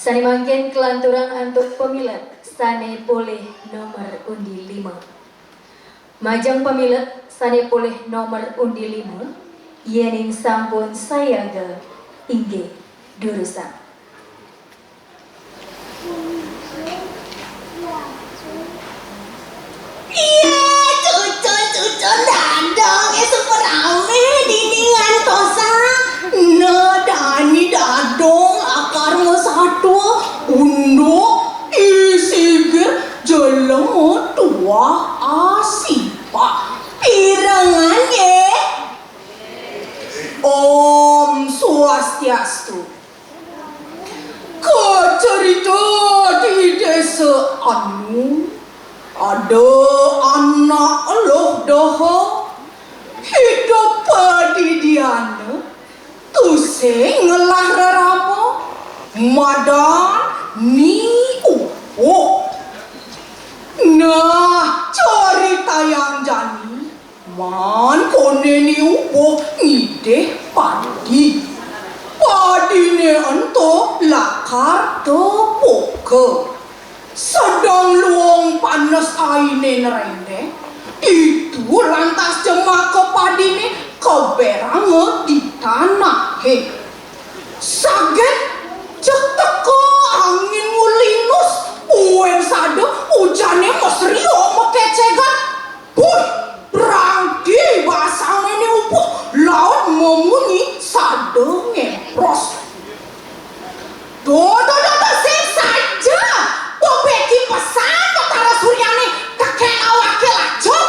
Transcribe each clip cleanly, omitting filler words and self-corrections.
Sani mangkin kelanturan antuk pemilet sane boleh nomor undi 5. Majang pemilet sane boleh nomor undi 5 yening sampun sayaga inggih durusan. Iya, cucu dadang seperame diningan tosa. Dani dadong akar satu unduk isigir jelemu tua asipa pirangan ye. Om Swastiastu. Kecerita di desa anu ada anak loh doho hidup padidiana tusing ngelah reramo madan ni upo. Nah cerita yang jani man kone ni upo ngideh padi padine ento lakar tepoke sedang luang panas aine nerende itu lantas jema ke padine keberang di tanah he saget cetek ke angin mulinus uen sado ujane mesrio mekecegan puy berangdi basang ini upo laut memunyi sado ngepros do sing saja bobeki pesan Tara Suryani kakek awake lajok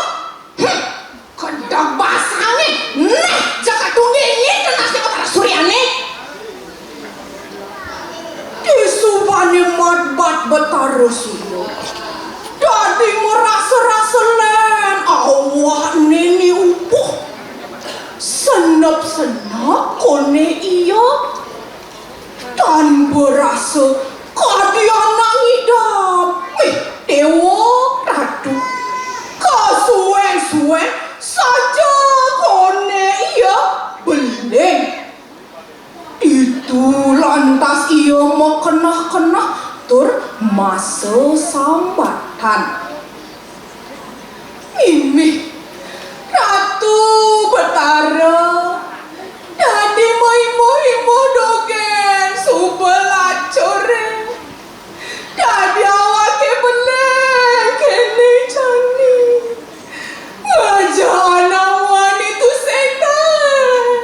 kendang basange neh jaka tunggingi tenasi Tara Suryani disubani matbat Betara Surya dadi merasa-rasa len awak nini upuh senep-senep kone iya dan berasa kadiana ngidap dewa ratu kasuen-suen saja kone iya beleng itu lantas iya mau kenah-kenah tur masa sambatan ini Ratu Betara dadi mau dogen subelacore dadi awake beleng kene jani ngajana wani tu setan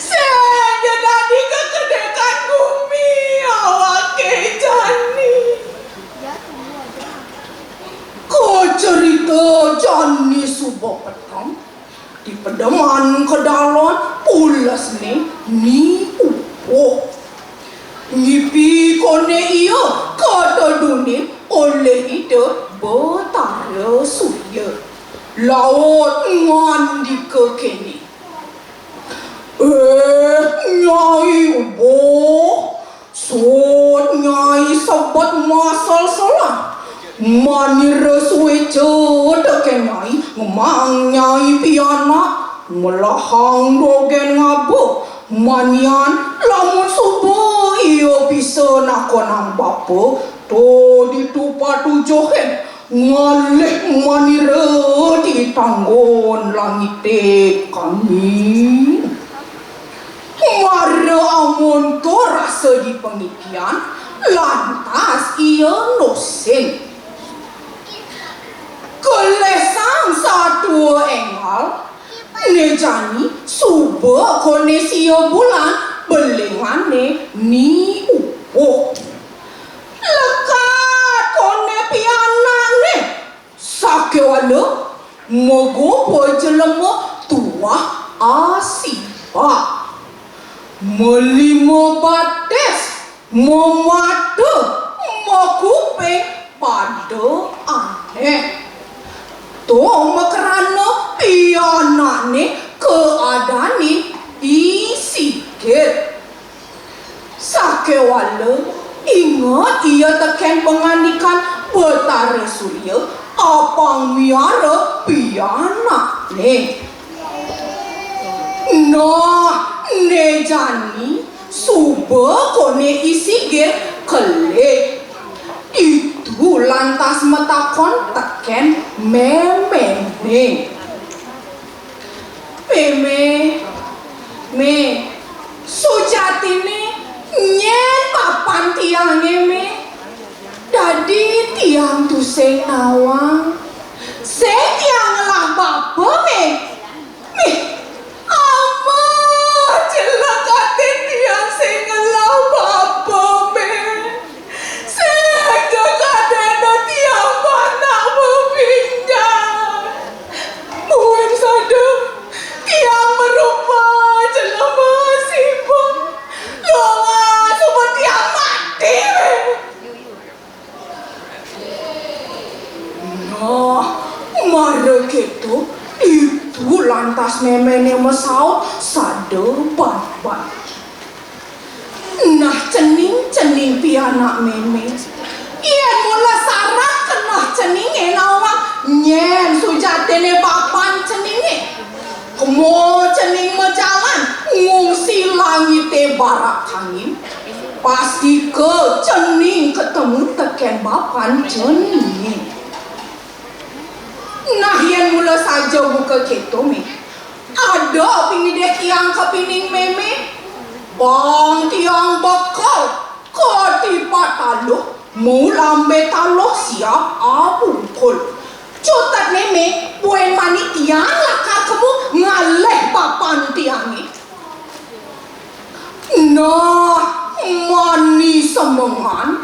saya dadi kekedekan bumi awake jani ko cerita jani subuh petang di pedeman kedalon pulas ni upo ngipi kone iya kata dunia oleh ide Betara Surya laut ngandi ke kini nyai ubo sot nyai sabat masal salah mani resue cedek nyai ngemang nyai piana melahang dogen ngabuk manian lamun subuh iyo bisa nakonang bapa to ditupa tujohen ngalih manire di tanggon langite kami mara amun to rasa di pengikian lantas iyo nosen kelesang satu enggal nejani subuh kone siyo bulan belengane ni upo lekat kone pianane sakewala mogopo jelemo tua asipa melimo bates memate mokupe pada aneh to makerana pianane keadani isikit sakewala ingat ia teken penganikan Betara Surya apang miara pianane nah nejani subuh kone isigir takon teken meme nih. Me sujatine nyen papan tiange me. Dadi tiang tu sing nawang. Sing tiang lah bapa me. Ama celakatin tiang sing lah bapa me. Sing jagaden tiang panak berpinggan. Muen sada tiang merupa jelema sibuk. Longa supaya tiang mati me. Nah, mara gitu itu lantas memene mesau sade ban-ban. Nah cening pianak meme. Ien mula sarat kenah ceninge nawang nyen sujatene papan ceninge. Kemo cening mejalan ngungsi langite barak angin. Pasti ke cening ketemu teken papan ceninge. Nah yang mula saja buka keto me. Ada pingidek tiang kepining meme. Bang tiang bakal ketipa taloh. Mulambe taloh siap abungkul. Cutat meme buen mani tiang lakar kamu ngaleh papan tiangi. Nah mani semengan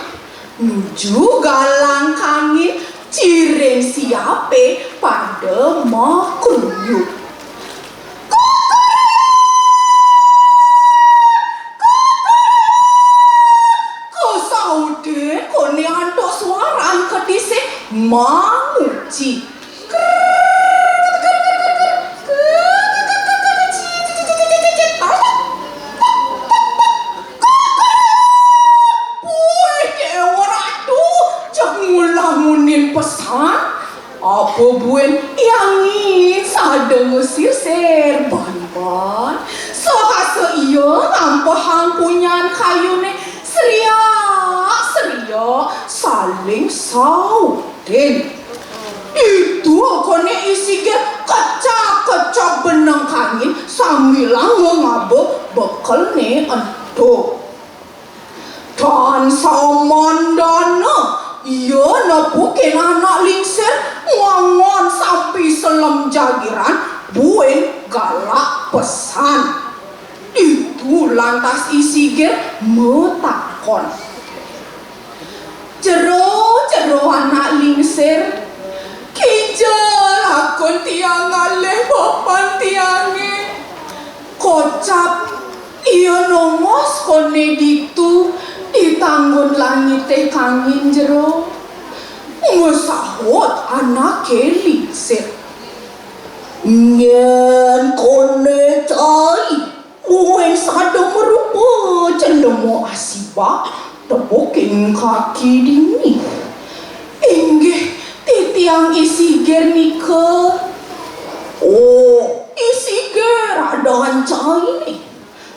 nuju galang kangi cireng siape pada makruyuk. Kesaude kone antok suaran kedise manguci. Pesan apa buen yang ingin sada ngusir serban-ban sehasa iya ngampahang punyan kayune seria saling sauden itu kone isi ke kecak benang kangin sambilang ngabuk bekal ne ento dan samandana. Iya napukin anak lingsir ngongon sampai selem jagiran buen galak pesan. Itu lantas isi ger metakon. Jero anak lingsir kijel akon tiang aleh papan tiange. Kocap iya nongos kone ditu ditanggun langite kangin jero. Ngesahut anak lingsir. Nyen kone cai uen sada merupa celemo asiba tepoking kaki dini. Inggih titiang isi ger nike. Oh isi ger ada cai ni.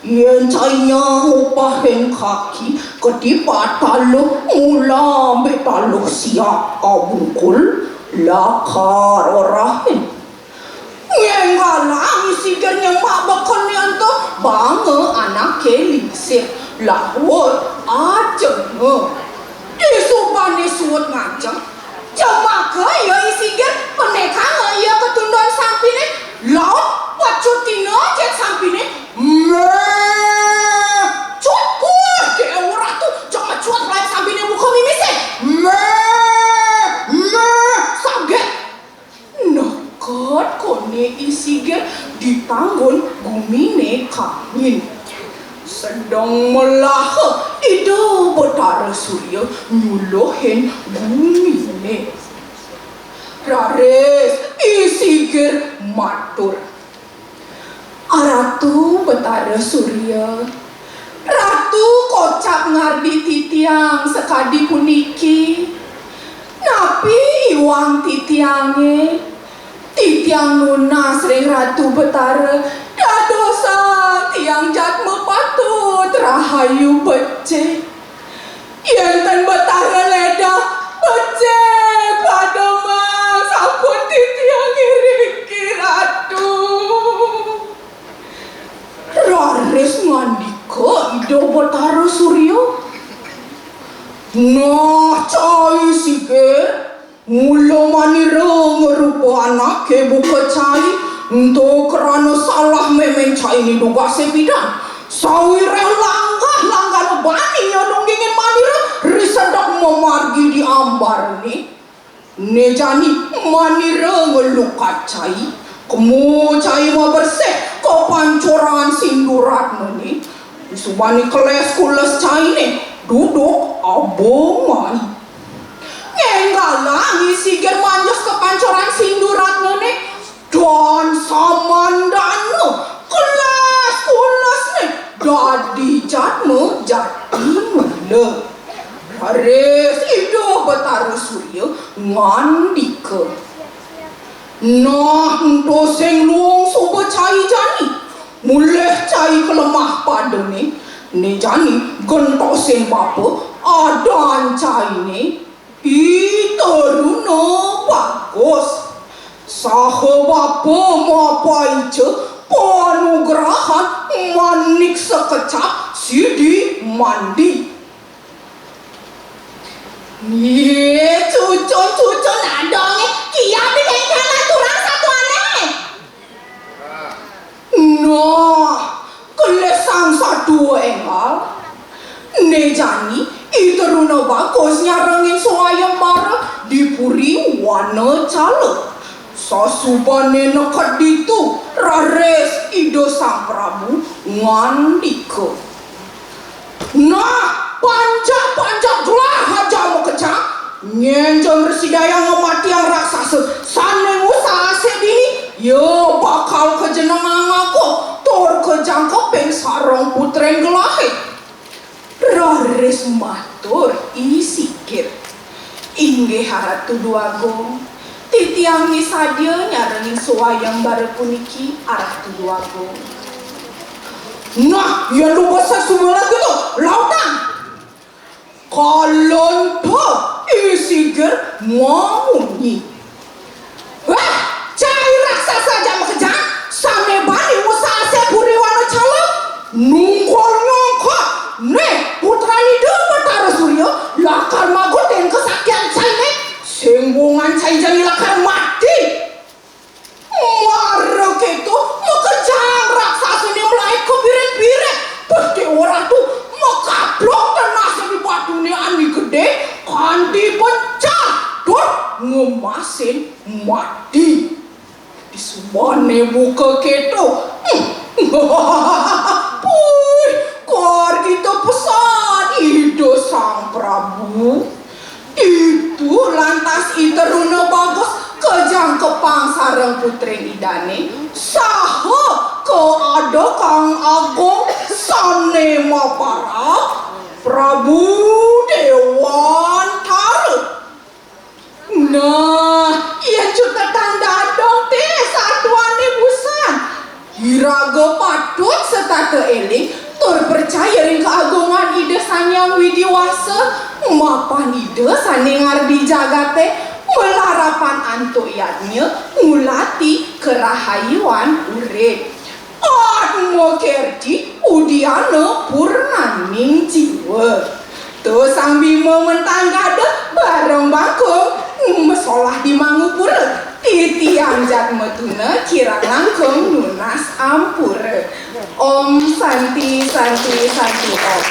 Yen cainya ngupahin kaki ketipa taloh mula betaloh siap abungkul lakar orahin. Yen galang isi gernya mak bakal nyanto bange anak lingsir lahut ajenge. Disupane suut ngajeng jemaka ya isi ger penekang ya ketunduan sampine laut wacutina jet sampine cukup ke orang tu jangan cuat lain sampine muka mimise saget nekat kone isi ger ditanggun gumine kangin sedang melah ida betara surya nyuluhin gumine. Rares isi ger matur. Ratu betara surya, ratu kocap ngardi titiang sekadi puniki. Napi iwang titiange, titiang nunas ring ratu betara. Dadosa tiang jat mepatut rahayu becek. Yen ten betara ledah becek pada Nah, cai siger, mula manira ngerupa anak ke buka cai, untuk kerana salah memang cai ni duga sepidan. Sawire langgah bani yang dongengin manira, risadak memargi di ambar ni. Nejani manira ngelukat cai, kemu cai ma bersih ko pancoran sindurat ni. Subani keles kules cai ni duduk abongan. Ngenggalangi siger manjos ke pancoran sindurat ni dan samandano keles kules ni jadi jatmu jadi mele. Haris ido betaru surya ngandika. Nah, doseng luang soba cai jani. Mulai cai kelemah pada ni. Ni jani gentoseng bapa adan cai ni. Iteruna bagus. Saha bapa mapai ce panugrahan manik sekecap sidi mandi. Ye, cucun adong kia bikin jalan turang satu aneh. Nah, kelesang satu engal. Nejani, iteruna bagusnya rengin soayam bara dipuri wana cala. Sasubane nekat ditu, rares ido sang Prabu ngandika. Nah, panjang julah aja mau kecang. Nyenjong residaya ngemati yang raksasa. Saneng usaha sedini, yo bakal kejenengan aku. Tor kejangkau peng sarong putreng gelahe. Rares matur isikir. Ingge haratu duagung. Titiang misadia nyarengin suayang bare puniki arah tuduagung. Nah, yang lu bahasa semua lagi tu, lautan. Kalon pa, isiger mamunyi. Wah, cai raksasa jam kejang, sane bani usaha sepuri wana calon. Nungkol nyongka, ne putra ni dewa tara surya, lakar magoten kesakian cai ne, sembungan cai jani lakar mati. Marah keto, makejang raksasa ni mulai kebiret-biret. Pasti orang tu makaplok tenasa di batu ni ani gede, kandi pencah, dor ngemasin mati. Di subane buka keto. Puy, kor kita pesan ide sang Prabu. Itu lantas iteruna bagus kejang kepang sarang putreng idane. Saha ke ada kang agung sane mapara Prabu Dewantara. Nah, ia juga tanda dong teh satuane busan. Iraga patut serta eling tur percaya ring keagungan ide sanyang widiwasa mapan ide sane ngardi jagate melarapan antuk yadnya ngulati kerahayuan urip. Atmo kerti udiana purnaning jiwa. Tu sang Bima mentang gada bareng bakung mesolah di Mangupura. Titiang jat metuna kirang langkung nunas ampura. Om santi santi santi om.